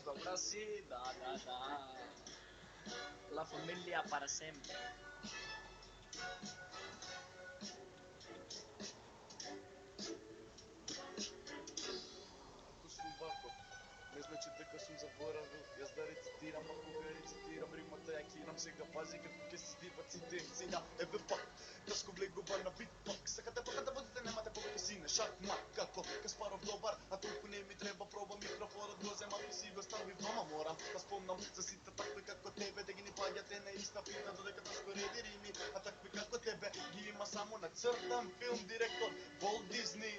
Добра си, да. La familia para sempre. Ако сум вако, не значи дека сум заборавил. Јас да рецитирам, ако га рецитирам римата, ја кирам сега, пази како ке се стипат сите емцина. Еве пак, тешко влегува на бит пак. Сакате пака да водите, немате повеќе сине. Шахмат, како Каспаров добар, а толку не ми треба проба микрофонот, го земав и си го стави дома. Морам да спомнам за сите такви како тебе, да ги не паѓате на иста фита, додека скореди рими, а такви како тебе ги има само на цртан филм директор Волт Дизни.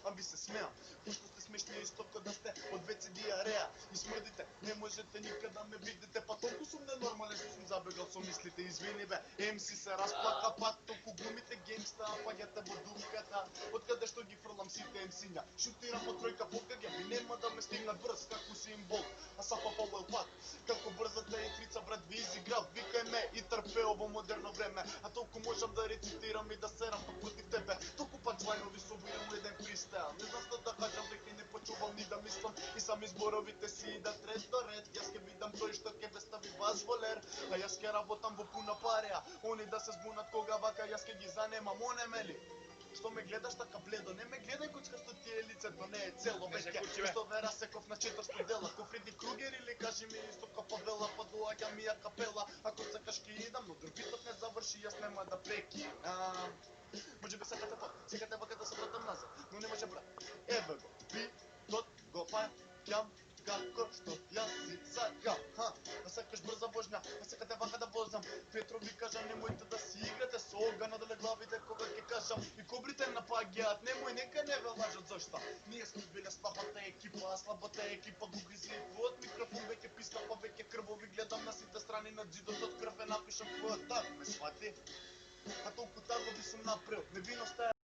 А ви се смеам, пошто сте смешни исто како да сте од веце диареја и смрдите, не можете никад да ме видите, па толку сум ненормален што сум забегал со мислите. Извини бе, MC се расплака пак, толку глумите генгста, паѓате во дупката, откаде што ги фрлам сите MC-ња. Шутирам од тројка по КГ, ми нема да ме стигнат брз како символ, а Сапа Пауел пак, како брзата итрица брат ви изиграв, викај ме и трпео во модерно време, а толку можам да рецитирам и да серам пак против тебе, толку панчлайнови собирам у еден фристайл, не знам што да кажам, веќе не почувам ни да мислам и сами зборовите си идат ред до ред. Јас ке видам тој што ке ве стави вас во лер, а јас ке работам во пуна пареа, они да се збунат кога вака јас ке ги занемам, онеме ли? Што ме гледаш така бледо, не ме гледај коцкасто ти е лицето, не е цело веќе, што ве расеков на 400 дела, ко Фреди Кругер или кажи ми исто ка Павела, па доаѓа ми ја капела, ако сакаш ке идам, но дробитот не заврши, јас нема да прекинам. Може би сакате вака да се вратам назад, но не може брат, еве го, битот го паќам, како што јас си сакам, да сакаш брза вожња, да сакате вака да возам. Петро ви кажа, немојте да си играте со оган надоле главите кога ќе кажам. И кобрите напаѓаат, немој, нека не ве лажат, зашта? Ние сме биле слабата екипа, а слабата екипа го гризи твојот микрофон, веќе писка, па веќе крвови гледам на сите страни на џидот, од крв е напишам твојот так, ме свати? А толку таго би сум направил, невиноста е